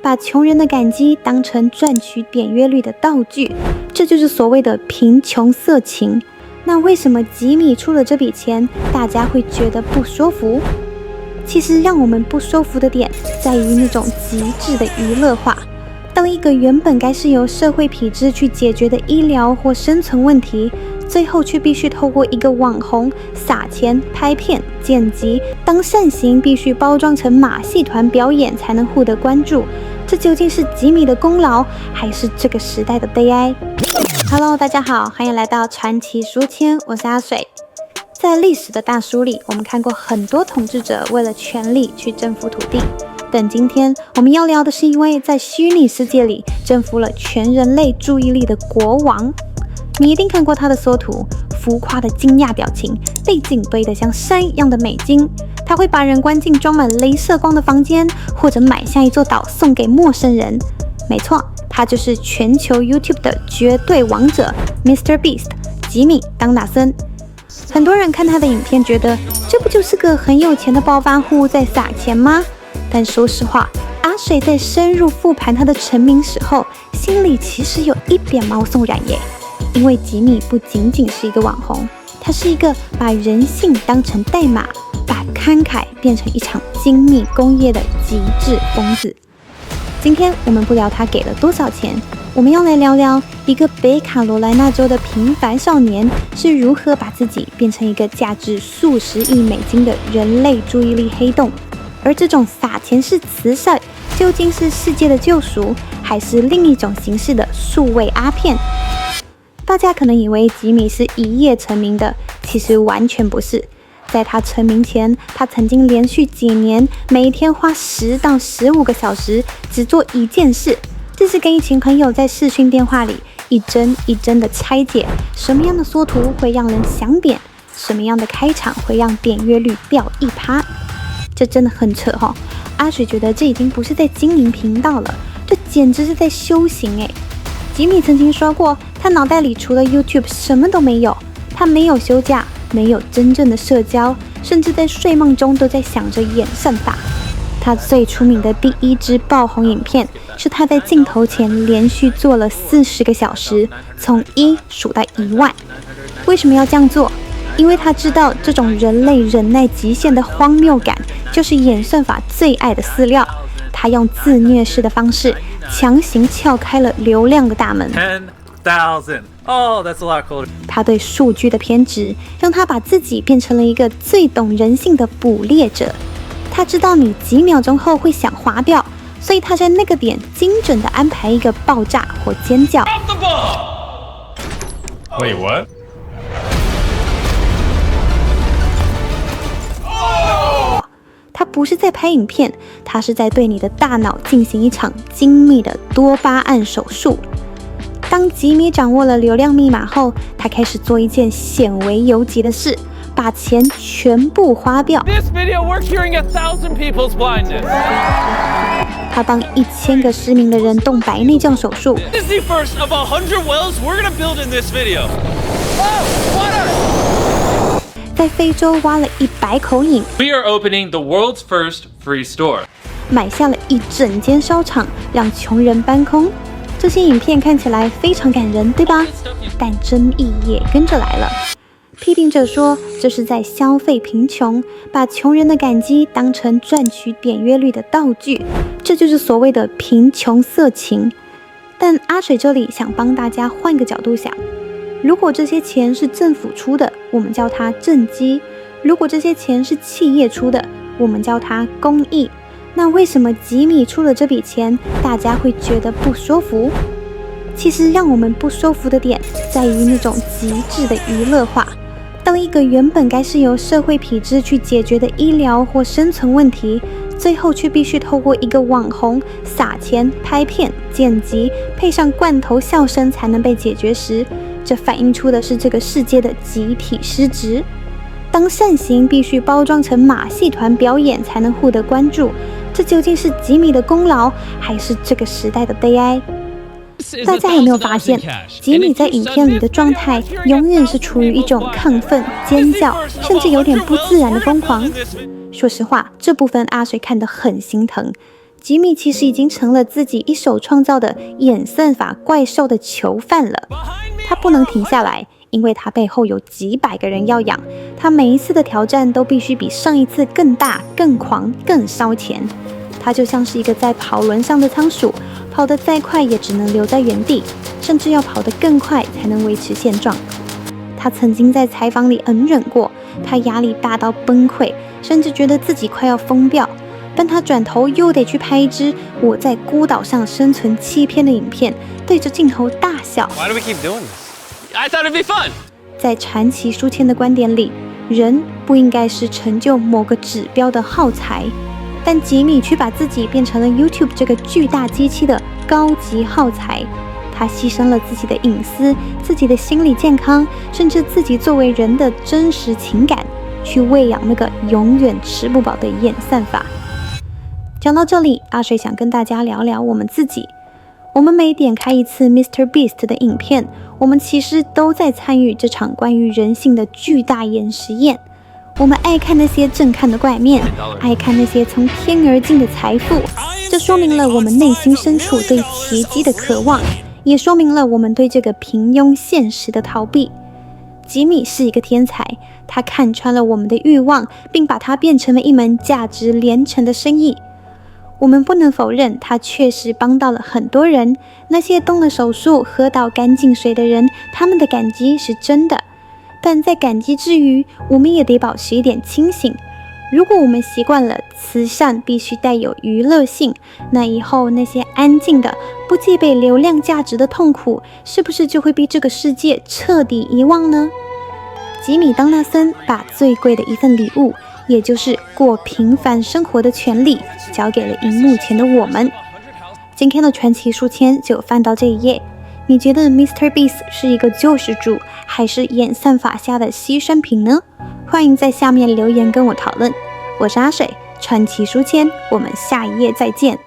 把窮人的感激當成賺取點閱率的道具，這就是所謂的貧窮色情。那為什麼吉米出了這筆錢，大家會覺得不舒服？其實讓我們不舒服的點在於那種極致的娛樂化。當一個原本該是由社會體制去解決的醫療或生存問題，最後卻必須透過一個網紅撒錢拍片剪輯，當善行必須包裝成馬戲團表演才能獲得關注。這究竟是吉米的功勞，還是這個時代的悲哀？ Hello， 大家好，歡迎來到傳奇書籤，我是阿水。在歷史的大書裡，我們看過很多統治者為了權力去征服土地。但今天我們要聊的是一位在虛擬世界裡征服了全人類注意力的國王。你一定看過他的縮圖，浮誇的驚訝表情，背景堆得像山一樣的美金。他會把人關進裝滿鐳射光的房間，或者買下一座島送給陌生人。沒錯，他就是全球 YouTube 的絕對王者 Mr. Beast 吉米當納森。很多人看他的影片，覺得這不就是個很有錢的暴發戶在撒錢嗎？但說實話，阿水在深入復盤他的成名史後，心裡其實有一點毛悚然耶。因為吉米不僅僅是一個網紅，他是一個把人性當成代碼，把慷慨變成一場精密工業的極致瘋子。今天我們不聊他給了多少錢，我們要來聊聊一個北卡羅來納州的平凡少年是如何把自己變成一個價值數十億美金的人類注意力黑洞。而這種撒錢式慈善究竟是世界的救贖，還是另一種形式的數位阿片？大家可能以為吉米是一夜成名的，其實完全不是。在他成名前，他曾經連續幾年每一天花10到15個小時只做一件事，就是跟一群朋友在視訊電話裡一幀一幀的拆解什麼樣的縮圖會讓人想點，什麼樣的開場會讓點閱率飆1%。這真的很扯齁，阿水覺得這已經不是在經營頻道了，這簡直是在修行誒。吉米曾經說過，他腦袋裡除了 YouTube 什麼都沒有，他沒有休假，沒有真正的社交，甚至在睡夢中都在想着演算法。他最出名的第一支爆紅影片是他在鏡頭前連續做了40個小時，從1數到1萬。為什麼要這樣做？因為他知道這種人類忍耐極限的荒謬感，就是演算法最愛的飼料。他用自虐式的方式，強行撬開了流量的大門。10,000. Oh, that's a lot cooler. 他對數據的偏執，讓他把自己變成了一個最懂人性的捕獵者。他知道你幾秒鐘後會想滑掉，所以他在那個點精準地安排一個爆炸或尖叫。Wait, what? 他不是在拍影片，他是在對你的大腦進行一場精密的多巴胺手術。當吉米掌握了流量密碼後，他開始做一件鮮為游擊的事，把錢全部花掉。This video, we're curing 1,000 people's blindness. 他幫1000個失明的人動白內障手術。This is the first of 100 wells we're gonna build in this video. Oh, water! 在非洲挖了100口井。We are opening the world's first free store. 買下了一整間燒廠，讓窮人搬空。這些影片看起來非常感人，對吧？但爭議也跟着來了。批評者說，這是在消費貧窮，把窮人的感激當成賺取點閱率的道具，這就是所謂的貧窮色情。但阿水這裡想幫大家換個角度想，如果這些錢是政府出的，我們叫它政績；如果這些錢是企業出的，我們叫它公益。那為什麼吉米出了這筆錢，大家會覺得不舒服？其實讓我們不舒服的點在於那種極致的娛樂化。當一個原本該是由社會體制去解決的醫療或生存問題，最後卻必須透過一個網紅撒錢拍片剪輯，配上罐頭笑聲才能被解決時，這反映出的是這個世界的集體失職。當善行必須包裝成馬戲團表演才能獲得關注，這究竟是吉米的功勞，還是這個時代的悲哀？大家有沒有發現，吉米在影片裡的狀態永遠是處於一種亢奮、尖叫，甚至有點不自然的瘋狂？說實話，這部分阿水看得很心疼。吉米其實已經成了自己一手創造的演算法怪獸的囚犯了。他不能停下來，因為他背後有幾百個人要養。他每一次的挑戰都必須比上一次更大、更狂、更燒錢。他就像是一個在跑輪上的倉鼠，跑得再快也只能留在原地，甚至要跑得更快才能維持現狀。他曾經在採訪裡隱忍過，他壓力大到崩潰，甚至覺得自己快要瘋掉。但他轉頭又得去拍一支我在孤島上生存7天的影片，對着鏡頭大笑。Why do we keep doing this? I thought it'd be fun. 在傳奇書籤的觀點裡，人不應該是成就某個指標的耗材，但吉米卻把自己變成了 YouTube 這個巨大機器的高級耗材。他犧牲了自己的隱私、自己的心理健康，甚至自己作為人的真實情感，去餵養那個永遠吃不飽的演算法。講到這裡，阿水想跟大家聊聊我們自己。我們每點開一次 MrBeast 的影片，我們其實都在參與這場關於人性的巨大驗實驗。我們愛看那些震撼的怪面，愛看那些從天而降的財富，這說明了我們內心深處對奇蹟的渴望，也說明了我們對這個平庸現實的逃避。吉米是一個天才，他看穿了我們的慾望，並把它變成了一門價值連城的生意。我們不能否認，他確實幫到了很多人。那些動了手術、喝到乾淨水的人，他們的感激是真的。但在感激之餘，我們也得保持一點清醒。如果我們習慣了慈善必須帶有娛樂性，那以後那些安靜的、不具備流量價值的痛苦，是不是就會被這個世界徹底遺忘呢？吉米當納森把最貴的一份禮物，也就是過平凡生活的權利，交給了熒幕前的我們。今天的傳奇書籤就翻到這一頁。你覺得 MrBeast 是一個救世主，還是演算法下的犧牲品呢？歡迎在下面留言跟我討論。我是阿水，傳奇書籤，我們下一頁再見。